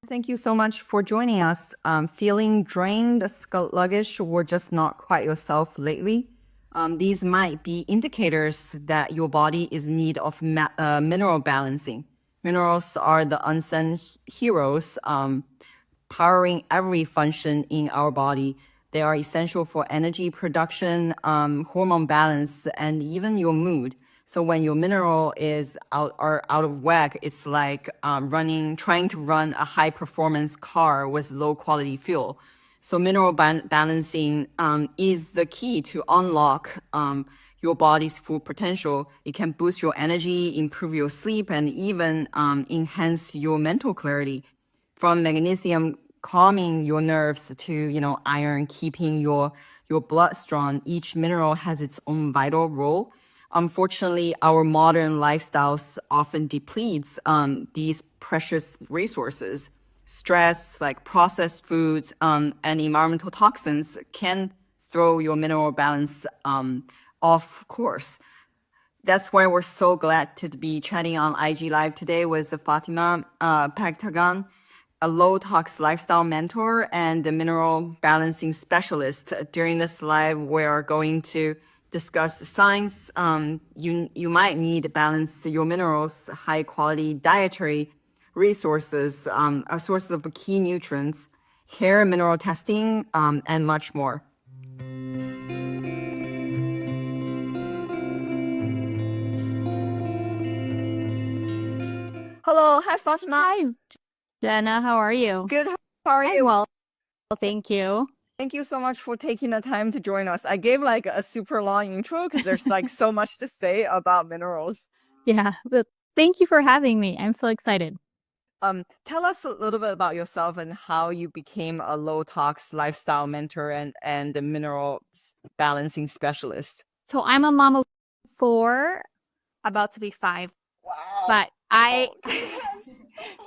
Thank you so much for joining us. Feeling drained, sluggish, or just not quite yourself lately? These might be indicators that your body is in need of mineral balancing. Minerals are the unsung heroes, powering every function in our body. They are essential for energy production, hormone balance, and even your mood. So when your mineral is out of whack, it's like trying to run a high performance car with low quality fuel. So mineral balancing is the key to unlock your body's full potential. It can boost your energy, improve your sleep, and even enhance your mental clarity. From magnesium calming your nerves to iron keeping your blood strong, each mineral has its own vital role. Unfortunately, our modern lifestyles often depletes these precious resources. Stress, like processed foods and environmental toxins, can throw your mineral balance off course. That's why we're so glad to be chatting on IG Live today with Fatima Pagtakhan, a low tox lifestyle mentor and a mineral balancing specialist. During this live, we're going to discuss science. You might need to balance your minerals, high quality dietary resources, a source of key nutrients, hair mineral testing, and much more. Hello, hi Fatima. Hi, Jenna. How are you? Good. How are I'm you? well, thank you. Thank you so much for taking the time to join us. I gave like a super long intro because there's like so much to say about minerals. Yeah, but thank you for having me. I'm so excited. Tell us a little bit about yourself and how you became a low tox lifestyle mentor and a mineral balancing specialist. So I'm a mom of four, about to be five, Wow. but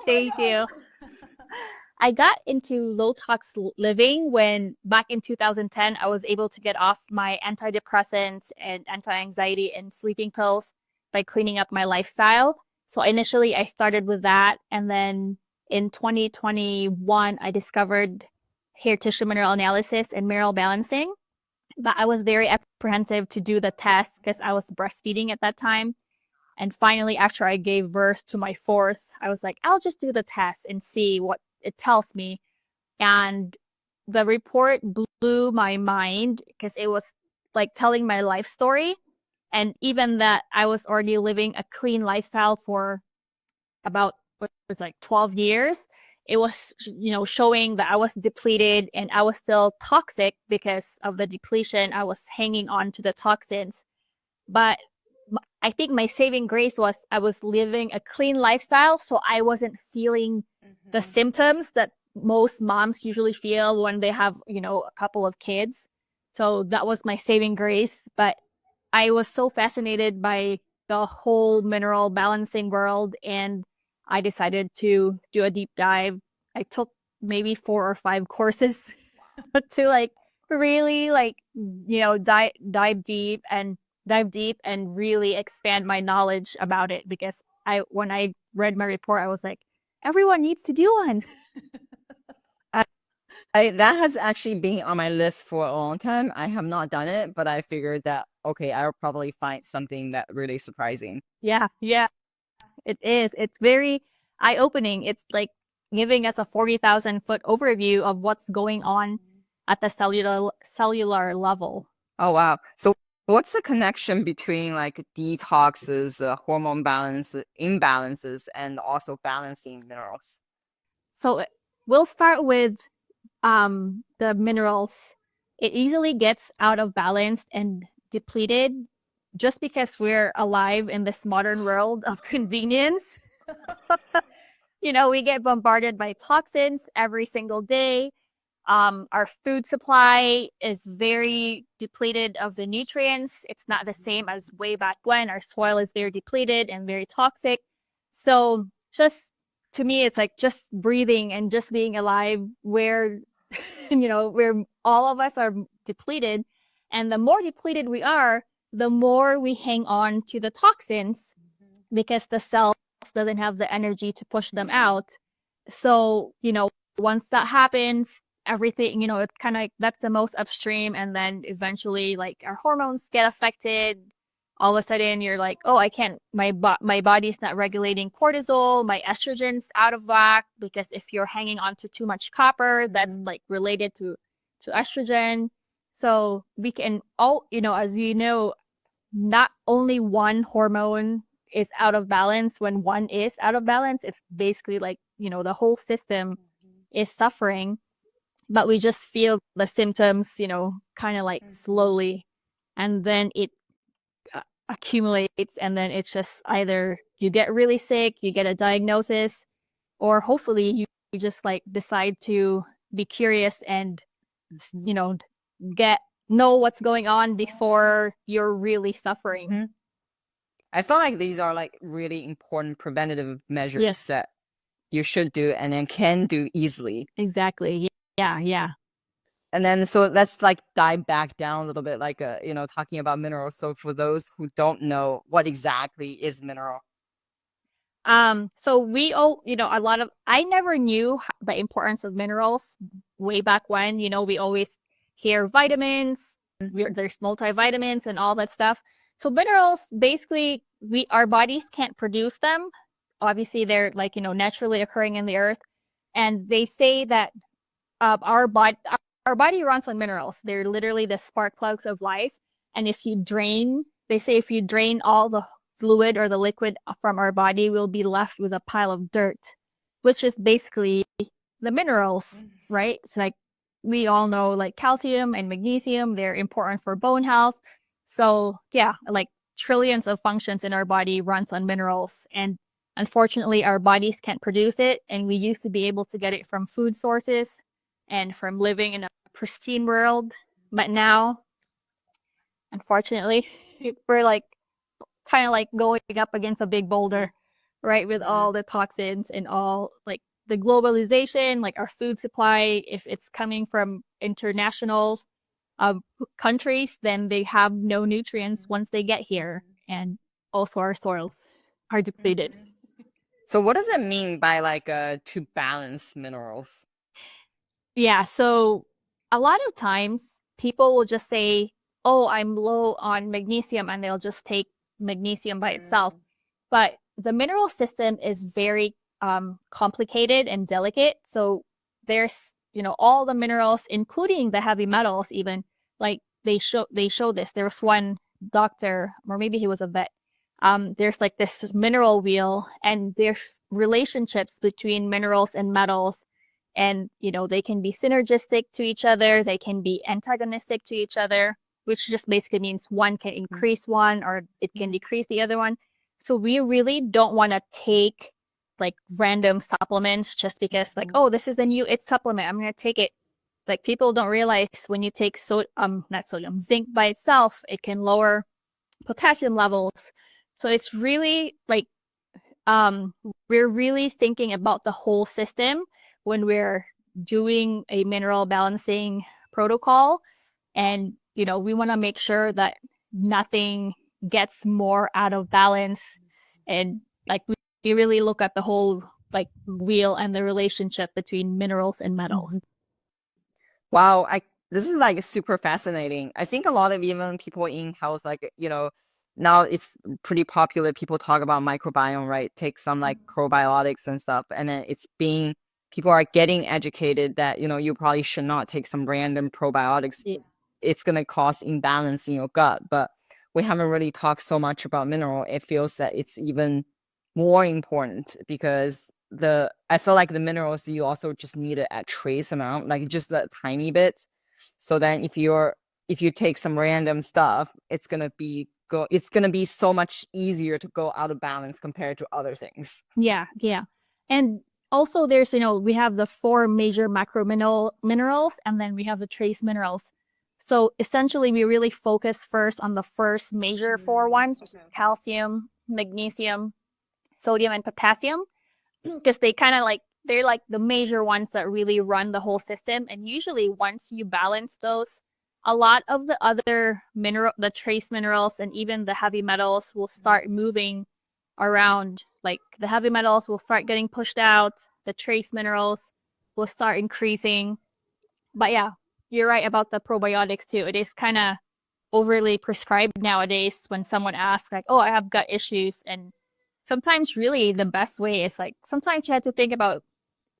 thank you. I got into low tox living when back in 2010, I was able to get off my antidepressants and anti-anxiety and sleeping pills by cleaning up my lifestyle. So initially I started with that. And then in 2021, I discovered hair tissue mineral analysis and mineral balancing. But I was very apprehensive to do the test because I was breastfeeding at that time. And finally, after I gave birth to my fourth, I was like, I'll just do the test and see what it tells me. And the report blew my mind because it was like telling my life story. And even that I was already living a clean lifestyle for about what was like 12 years. It was, showing that I was depleted and I was still toxic because of the depletion. I was hanging on to the toxins. But I think my saving grace was I was living a clean lifestyle, so I wasn't feeling the symptoms that most moms usually feel when they have, a couple of kids. So that was my saving grace. But I was so fascinated by the whole mineral balancing world, and I decided to do a deep dive. I took maybe 4 or 5 courses to like really dive deep and really expand my knowledge about it because when I read my report, I was like, everyone needs to do one. That has actually been on my list for a long time. I have not done it, but I figured that okay, I'll probably find something that really surprising. Yeah, it is. It's very eye-opening. It's like giving us a 40,000-foot overview of what's going on at the cellular level. Oh wow. So what's the connection between like detoxes, hormone balance imbalances, and also balancing minerals? So we'll start with the minerals. It easily gets out of balance and depleted just because we're alive in this modern world of convenience. We get bombarded by toxins every single day. Our food supply is very depleted of the nutrients. It's not the same as way back when. Our soil is very depleted and very toxic. So just to me, it's like just breathing and just being alive where, where all of us are depleted. And the more depleted we are, the more we hang on to the toxins because the cells doesn't have the energy to push them out. So, once that happens, everything, it's kind of that's the most upstream. And then eventually, like, our hormones get affected. All of a sudden, you're like, oh, I can't, my body's not regulating cortisol, my estrogen's out of whack, because if you're hanging on to too much copper, that's like related to estrogen. So we can all, as you know, not only one hormone is out of balance. When one is out of balance, it's basically like, the whole system is suffering, but we just feel the symptoms, kind of like slowly, and then it accumulates, and then it's just either you get really sick, you get a diagnosis, or hopefully you just like decide to be curious and, you know, know what's going on before you're really suffering. I feel like these are like really important preventative measures Yes. that you should do and then can do easily. Exactly. Yeah. And then so let's like dive back down a little bit, like talking about minerals. So for those who don't know, what exactly is mineral? So we all, I never knew the importance of minerals way back when. We always hear vitamins, there's multivitamins and all that stuff. So minerals, basically, our bodies can't produce them. Obviously, they're like, naturally occurring in the earth. And they say that our body runs on minerals. They're literally the spark plugs of life. And they say if you drain all the fluid or the liquid from our body, we'll be left with a pile of dirt, which is basically the minerals, right? It's like we all know, like calcium and magnesium, they're important for bone health. So yeah, like trillions of functions in our body runs on minerals, and unfortunately our bodies can't produce it, and we used to be able to get it from food sources and from living in a pristine world, but now unfortunately we're like kind of like going up against a big boulder, right? With all the toxins and all like the globalization, like our food supply, if it's coming from international countries, then they have no nutrients once they get here. And also our soils are depleted. So what does it mean by like to balance minerals? Yeah, so a lot of times people will just say, oh, I'm low on magnesium, and they'll just take magnesium by itself. But the mineral system is very complicated and delicate. So there's, all the minerals, including the heavy metals, even like they show this. There's one doctor, or maybe he was a vet. There's like this mineral wheel, and there's relationships between minerals and metals, and they can be synergistic to each other, they can be antagonistic to each other, which just basically means one can increase one or it can decrease the other one. So we really don't want to take like random supplements just because like, oh, this is a new supplement, I'm going to take it. Like, people don't realize when you take not sodium, zinc by itself, it can lower potassium levels. So it's really like we're really thinking about the whole system when we're doing a mineral balancing protocol. And, we want to make sure that nothing gets more out of balance. And like, we really look at the whole like wheel and the relationship between minerals and metals. Wow, this is like super fascinating. I think a lot of even people in health, like, now it's pretty popular. People talk about microbiome, right? Take some like probiotics and stuff. And then people are getting educated that, you probably should not take some random probiotics. Yeah. It's going to cause imbalance in your gut. But we haven't really talked so much about mineral. It feels that it's even more important because I feel like the minerals, you also just need a trace amount, like just a tiny bit. So then if you take some random stuff, it's gonna be so much easier to go out of balance compared to other things. Yeah. And also there's, we have the 4 major minerals, and then we have the trace minerals. So essentially we really focus first on the first major 4 ones, which is calcium, magnesium, sodium, and potassium, because they're like the major ones that really run the whole system. And usually once you balance those, a lot of the other the trace minerals and even the heavy metals will start moving around, like the heavy metals will start getting pushed out, the trace minerals will start increasing. But yeah, you're right about the probiotics too. It is kind of overly prescribed nowadays when someone asks like, oh, I have gut issues. And sometimes really the best way is like, sometimes you have to think about,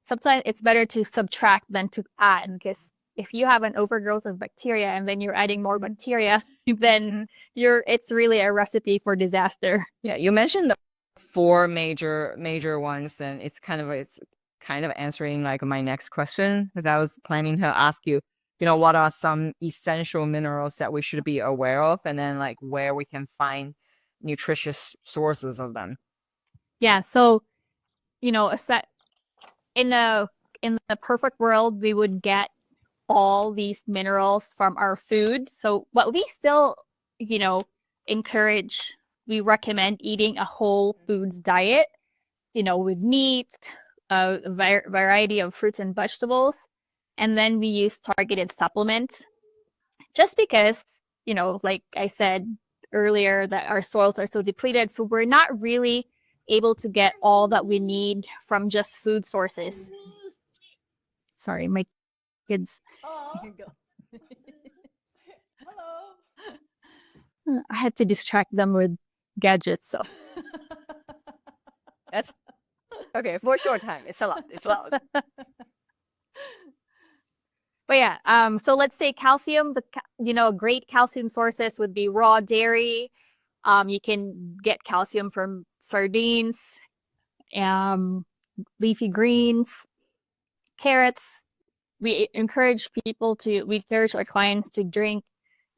sometimes it's better to subtract than to add, because if you have an overgrowth of bacteria and then you're adding more bacteria, then it's really a recipe for disaster. Yeah, you mentioned the four major ones, and it's kind of answering like my next question, because I was planning to ask you, what are some essential minerals that we should be aware of, and then like where we can find nutritious sources of them. Yeah, so a set in the perfect world, we would get all these minerals from our food. So, but we still, encourage, we recommend eating a whole foods diet, with meat, a variety of fruits and vegetables. And then we use targeted supplements just because, like I said earlier, that our soils are so depleted. So we're not really able to get all that we need from just food sources. Sorry, my kids. Here you go. I had to distract them with gadgets. So That's okay for a short time. It's allowed. It's allowed. But yeah, so let's say calcium. Great calcium sources would be raw dairy. You can get calcium from sardines, leafy greens, carrots. We encourage our clients to drink.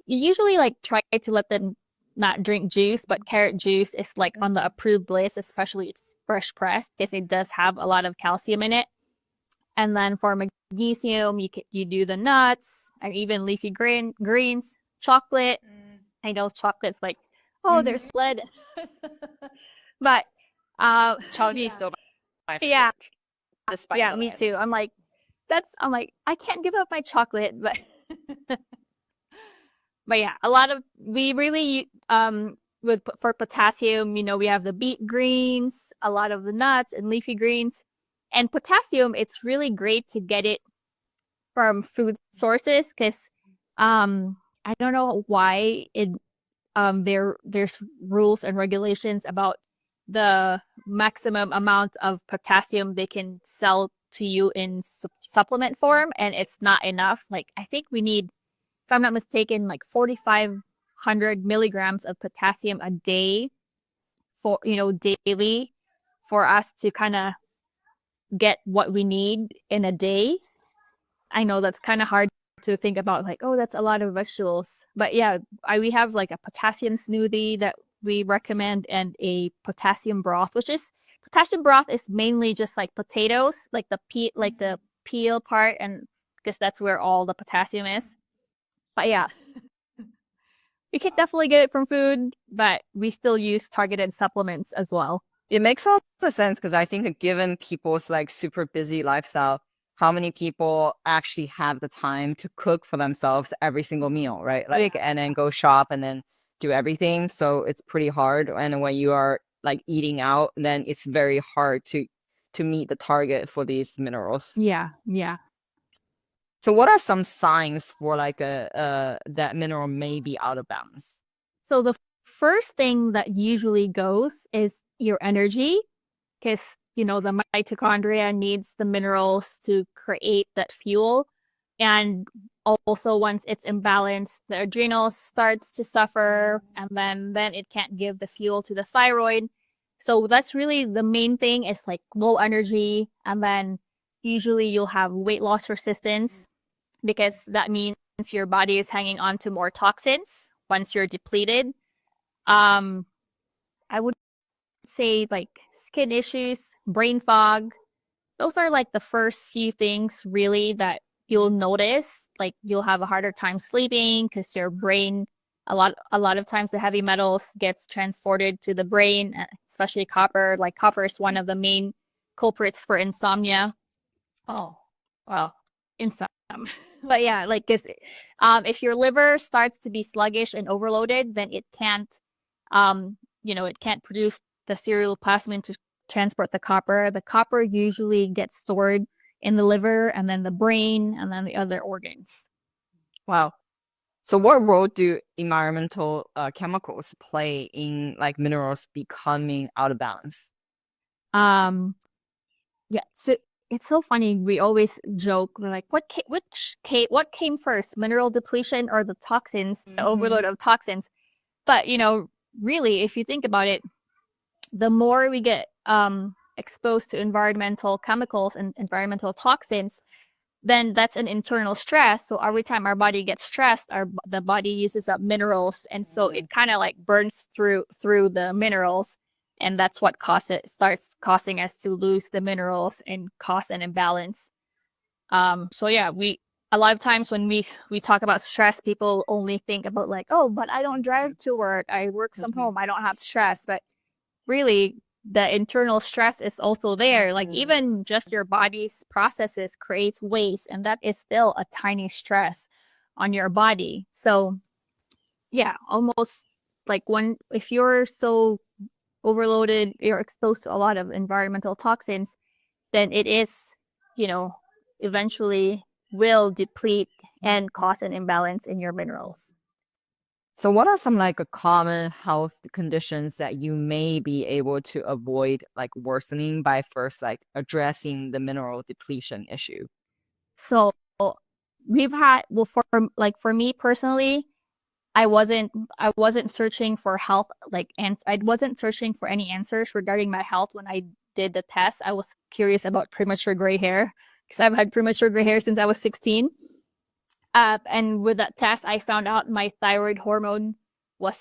You usually like try to let them not drink juice, but carrot juice is like on the approved list, especially it's fresh pressed, because it does have a lot of calcium in it. And then for magnesium, you do the nuts and even leafy greens, chocolate. I know chocolate's like, oh, there's lead, but chocolate is still my favorite. Yeah, yeah, me too. I'm like, I can't give up my chocolate, but but yeah, we really for potassium, we have the beet greens, a lot of the nuts and leafy greens. And potassium, it's really great to get it from food sources, because I don't know why there's rules and regulations about the maximum amount of potassium they can sell to you in supplement form, and it's not enough. Like I think we need, if I'm not mistaken, like 4,500 milligrams of potassium a day for daily, for us to kind of get what we need in a day. I know that's kind of hard to think about, like, oh, that's a lot of vegetables. But yeah, we have like a potassium smoothie that we recommend, and a potassium broth, potassium broth is mainly just like potatoes, like the peel part, and because that's where all the potassium is. But yeah, you can definitely get it from food, but we still use targeted supplements as well. It makes all the sense, because I think given people's like super busy lifestyle, how many people actually have the time to cook for themselves every single meal, right? Like, and then go shop and then do everything. So it's pretty hard. And when you are like eating out, then it's very hard to meet the target for these minerals. Yeah. So what are some signs for like that mineral may be out of balance? So the first thing that usually goes is your energy, because the mitochondria needs the minerals to create that fuel. And also once it's imbalanced, the adrenals starts to suffer, and then it can't give the fuel to the thyroid. So that's really the main thing, is like low energy. And then usually you'll have weight loss resistance, because that means your body is hanging on to more toxins once you're depleted. I would say like skin issues, brain fog. Those are like the first few things really that you'll notice. Like you'll have a harder time sleeping, because your brain, a lot of times the heavy metals gets transported to the brain, especially copper. Like copper is one of the main culprits for insomnia. Oh, well, insomnia. But yeah, like if your liver starts to be sluggish and overloaded, then it can't produce the ceruloplasmin to transport the copper. The copper usually gets stored in the liver and then the brain and then the other organs. Wow. So what role do environmental chemicals play in like minerals becoming out of balance? Um, yeah, so it's so funny. We always joke, we're like, what came first, mineral depletion or the toxins, the overload of toxins? But really, if you think about it, the more we get exposed to environmental chemicals and environmental toxins, then that's an internal stress. So every time our body gets stressed, the body uses up minerals, and so it kind of like burns through the minerals, and that's what starts causing us to lose the minerals and cause an imbalance. So yeah, we a lot of times when we talk about stress, people only think about like, oh, but I don't drive to work, I work from home, I don't have stress. But really, the internal stress is also there. Like even just your body's processes creates waste, and that is still a tiny stress on your body. So yeah, almost like if you're so overloaded, you're exposed to a lot of environmental toxins, then it is, you know, eventually will deplete and cause an imbalance in your minerals. So what are some like common health conditions that you may be able to avoid like worsening by first like addressing the mineral depletion issue? So for me personally, I wasn't searching for health and I wasn't searching for any answers regarding my health when I did the test. I was curious about premature gray hair because I've had premature gray hair since I was 16. And with that test, I found out my thyroid hormone was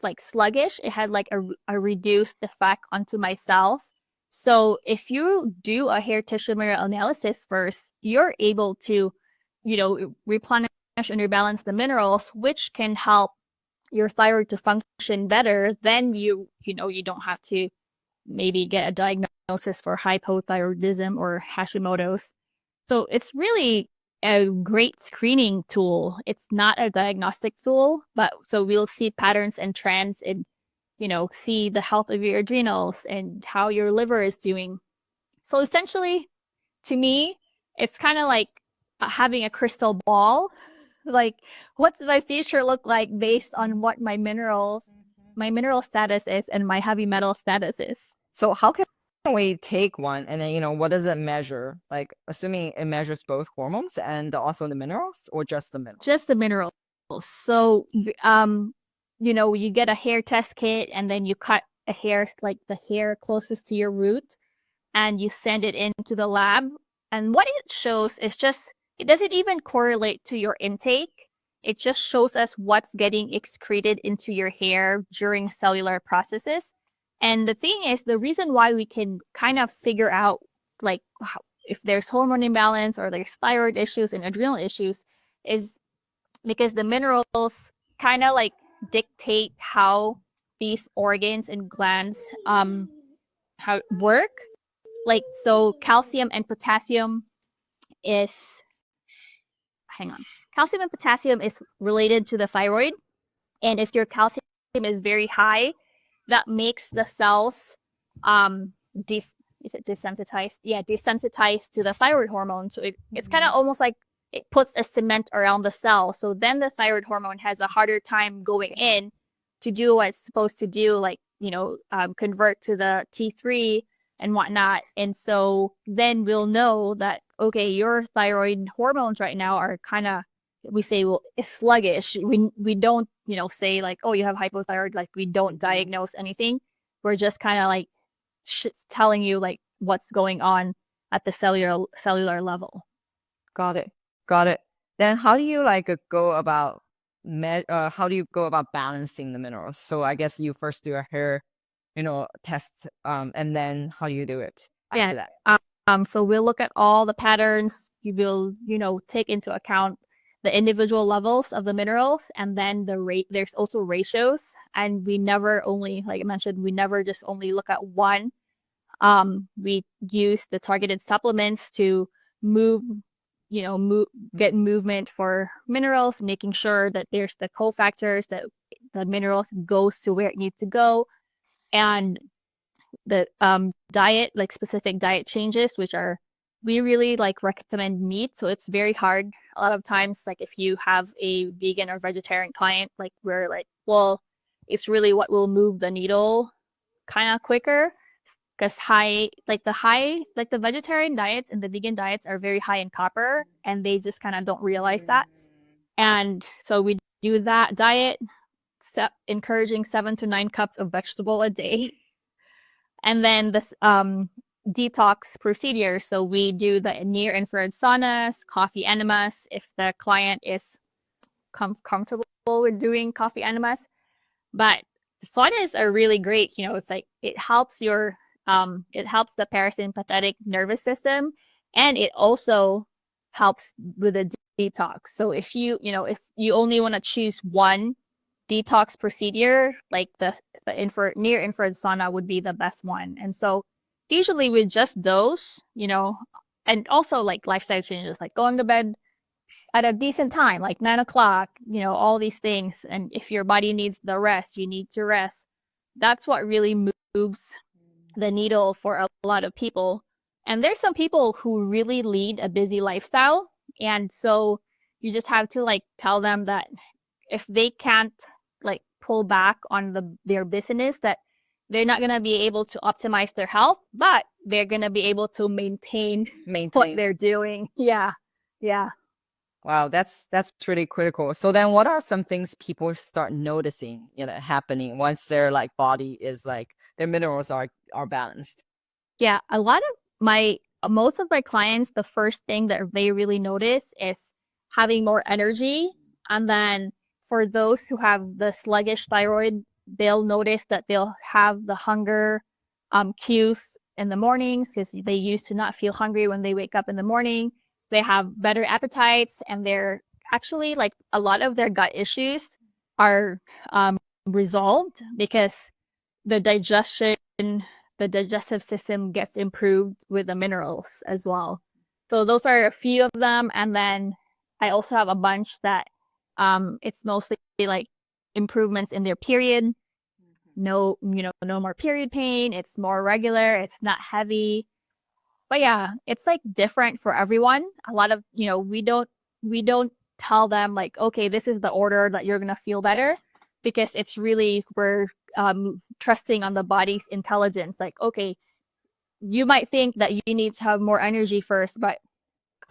like sluggish. It had like a reduced effect onto my cells. So if you do a hair tissue mineral analysis first, you're able to, replenish and rebalance the minerals, which can help your thyroid to function better. Then you don't have to maybe get a diagnosis for hypothyroidism or Hashimoto's. So it's really a great screening tool. It's not a diagnostic tool, but so we'll see patterns and trends and, see the health of your adrenals and how your liver is doing. So essentially, to me, it's kind of like having a crystal ball. Like, what's my future look like based on what my mineral status is and my heavy metal status is. So how can we take one and then, what does it measure? Like assuming it measures both hormones and also the minerals or just the minerals? Just the minerals. So, you get a hair test kit and then you cut a hair, like the hair closest to your root, and you send it into the lab. And what it shows is it doesn't even correlate to your intake. It just shows us what's getting excreted into your hair during cellular processes. And the thing is, the reason why we can kind of figure out like if there's hormone imbalance or there's thyroid issues and adrenal issues is because the minerals kind of like dictate how these organs and glands how work. Like, so calcium and potassium is calcium and potassium is related to the thyroid, and if your calcium is very high, that makes the cells is it desensitized? Yeah, desensitized to the thyroid hormone. So it's kind of almost like it puts a cement around the cell. So then the thyroid hormone has a harder time going in to do what it's supposed to do, like, convert to the T3 and whatnot. And so then we'll know that, okay, your thyroid hormones right now are kind of, we say, well, it's sluggish. We don't, say like, oh, you have hypothyroid. Like, we don't diagnose anything. We're just kind of like telling you like what's going on at the cellular level. Got it. Got it. Then how do you like go about how do you go about balancing the minerals? So I guess you first do a hair, test, and then how do you do it after that? So we'll look at all the patterns. You will, take into account the individual levels of the minerals, and then there's also ratios. And we never only, like I mentioned, we never just only look at one. We use the targeted supplements to get movement for minerals, making sure that there's the cofactors that the minerals goes to where it needs to go. And the diet, like specific diet changes, which are we really like recommend meat. So it's very hard a lot of times. Like if you have a vegan or vegetarian client, like we're like, well, it's really what will move the needle kind of quicker because the vegetarian diets and the vegan diets are very high in copper and they just kind of don't realize that. And so we do that diet, encouraging 7 to 9 cups of vegetable a day. And then this detox procedure. So we do the near infrared saunas, coffee enemas if the client is comfortable with doing coffee enemas. But saunas are really great. You know, it's like it helps the parasympathetic nervous system, and it also helps with the detox. So if you only want to choose one detox procedure, like the near infrared sauna would be the best one. And so usually with just those, and also like lifestyle changes, like going to bed at a decent time, like 9 o'clock, all these things. And if your body needs the rest, you need to rest. That's what really moves the needle for a lot of people. And there's some people who really lead a busy lifestyle. And so you just have to like tell them that if they can't like pull back on their business, that they're not going to be able to optimize their health, but they're going to be able to maintain what they're doing. Yeah. Yeah. Wow, that's really critical. So then what are some things people start noticing, happening once their like body is like their minerals are balanced? Yeah, most of my clients, the first thing that they really notice is having more energy. And then for those who have the sluggish thyroid, they'll notice that they'll have the hunger cues in the mornings because they used to not feel hungry when they wake up in the morning. They have better appetites, and they're actually like a lot of their gut issues are resolved because the digestive system gets improved with the minerals as well. So those are a few of them. And then I also have a bunch that it's mostly like improvements in their period. No more period pain. It's more regular. It's not heavy. But yeah, it's like different for everyone. A lot of, we don't tell them like, okay, this is the order that you're going to feel better, because it's really, we're trusting on the body's intelligence. Like, okay, you might think that you need to have more energy first, but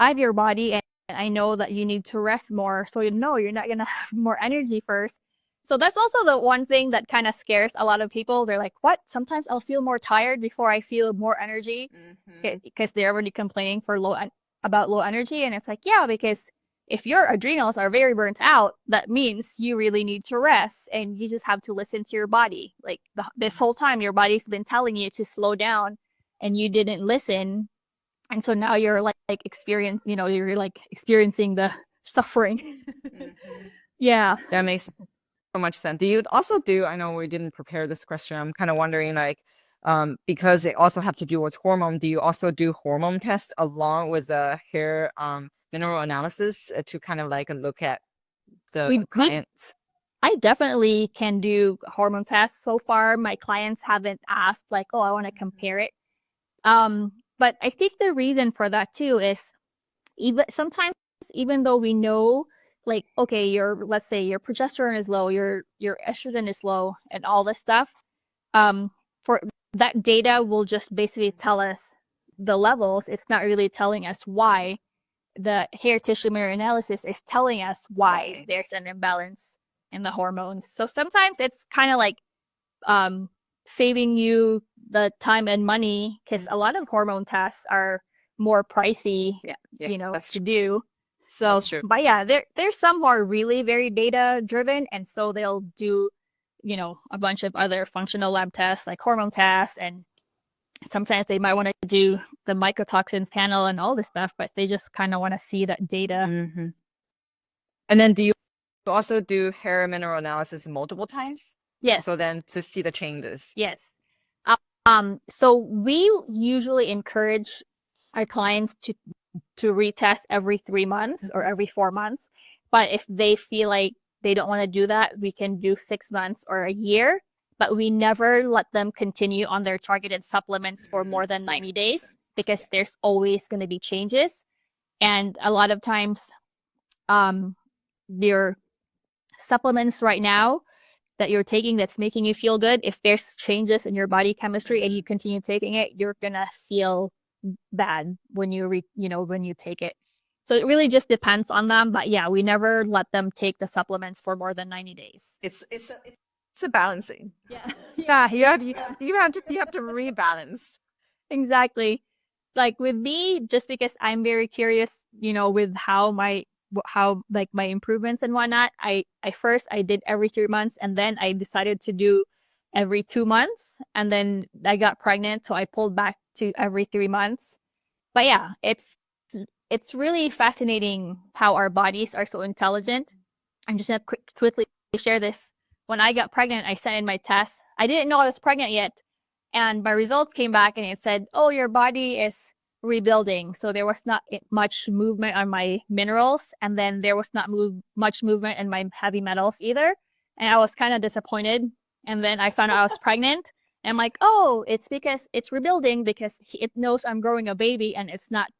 I have your body and I know that you need to rest more. So no, you're not going to have more energy first. So that's also the one thing that kind of scares a lot of people. They're like, what? Sometimes I'll feel more tired before I feel more energy, because they're already complaining about low energy. And it's like, yeah, because if your adrenals are very burnt out, that means you really need to rest, and you just have to listen to your body. Like this whole time, your body's been telling you to slow down and you didn't listen. And so now you're like you're like experiencing the suffering. Yeah. That makes so much sense. Do you also do, I know we didn't prepare this question, I'm kind of wondering like, because they also have to do with hormone, do you also do hormone tests along with the hair mineral analysis to kind of like look at the clients? I definitely can do hormone tests. So far, my clients haven't asked like, oh, I want to compare it. But I think the reason for that too is even though we know, like, okay, let's say your progesterone is low, your estrogen is low, and all this stuff, for that data will just basically tell us the levels. It's not really telling us why. The hair tissue mirror analysis is telling us why there's an imbalance in the hormones. So sometimes it's kind of like saving you the time and money, because a lot of hormone tests are more pricey, to do. So, but yeah, there's some who are really very data driven, and so they'll do, a bunch of other functional lab tests like hormone tests, and sometimes they might want to do the mycotoxins panel and all this stuff, but they just kind of want to see that data. Mm-hmm. And then do you also do hair mineral analysis multiple times? Yes. So then to see the changes. Yes. So we usually encourage our clients to retest every 3 months or every 4 months. But if they feel like they don't want to do that, we can do 6 months or a year. but we never let them continue on their targeted supplements for more than 90 days because there's always going to be changes. And a lot of times, your supplements right now that you're taking that's making you feel good, if there's changes in your body chemistry and you continue taking it, you're gonna feel bad when when you take it. So it really just depends on them. But yeah, we never let them take the supplements for more than 90 days. It's a balancing. Yeah. Yeah, you have to rebalance. Exactly. Like with me, just because I'm very curious, with how like my improvements and whatnot, I first I did every 3 months, and then I decided to do every 2 months, and then I got pregnant, so I pulled back to every 3 months. But yeah, it's really fascinating how our bodies are so intelligent. I'm just gonna quickly share this. When I got pregnant, I sent in my test. I didn't know I was pregnant yet, and my results came back, and it said, "Oh, your body is rebuilding." So there was not much movement on my minerals, and then there was not much movement in my heavy metals either. And I was kind of disappointed. And then I found out I was pregnant. And I'm like, oh, it's because it's rebuilding because it knows I'm growing a baby, and it's not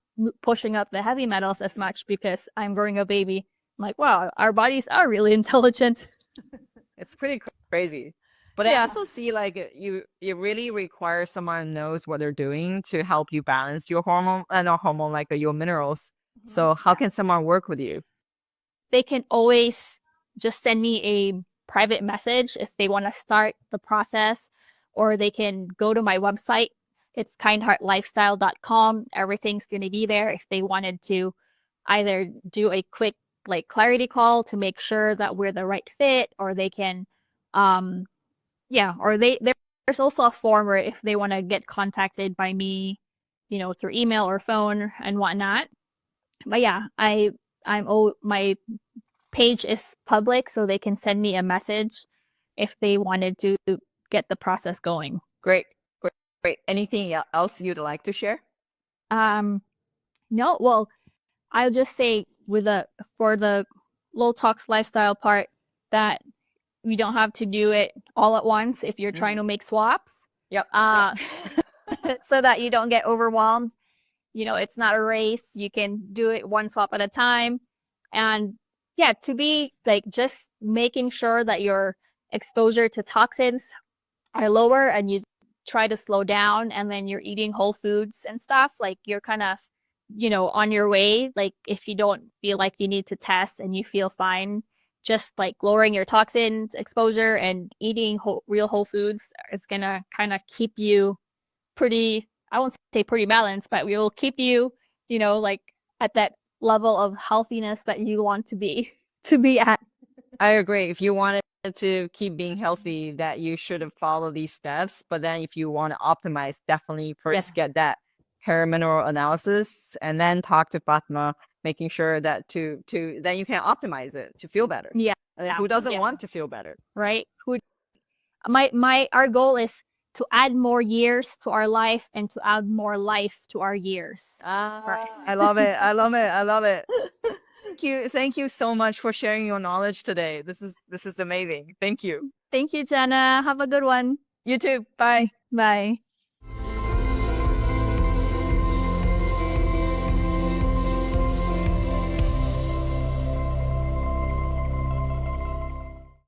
pushing up the heavy metals as much because I'm growing a baby. I'm like, wow, our bodies are really intelligent. It's pretty crazy. But I also see like you really require someone who knows what they're doing to help you balance your hormone and not hormone like your minerals. So how can someone work with you? They can always just send me a private message if they want to start the process, or they can go to my website. It's kindheartlifestyle.com. Everything's going to be there if they wanted to either do a quick like clarity call to make sure that we're the right fit, or they can or there's also a form where if they want to get contacted by me, through email or phone and whatnot. But yeah, my page is public, so they can send me a message if they wanted to get the process going. Great. Anything else you'd like to share? No, well, I'll just say for the low tox lifestyle part that we don't have to do it all at once if you're trying to make swaps. Yep. So that you don't get overwhelmed. It's not a race. You can do it one swap at a time. And yeah, to be like just making sure that your exposure to toxins are lower, and you try to slow down, and then you're eating whole foods and stuff, like you're kind of on your way. Like if you don't feel like you need to test and you feel fine, just like lowering your toxins exposure and eating real whole foods is gonna kind of keep you pretty, I won't say pretty balanced, but we will keep you like at that level of healthiness that you want to be at. I agree. If you wanted to keep being healthy, that you should have followed these steps. But then if you want to optimize, definitely first get that hair mineral analysis, and then talk to Fatima, making sure that to then you can optimize it to feel better. Yeah. I mean, who doesn't want to feel better? Right? Our goal is to add more years to our life and to add more life to our years. Right. I love it. I love it. I love it. Thank you so much for sharing your knowledge today. This is amazing. Thank you. Thank you, Jenna. Have a good one. You too. Bye. Bye.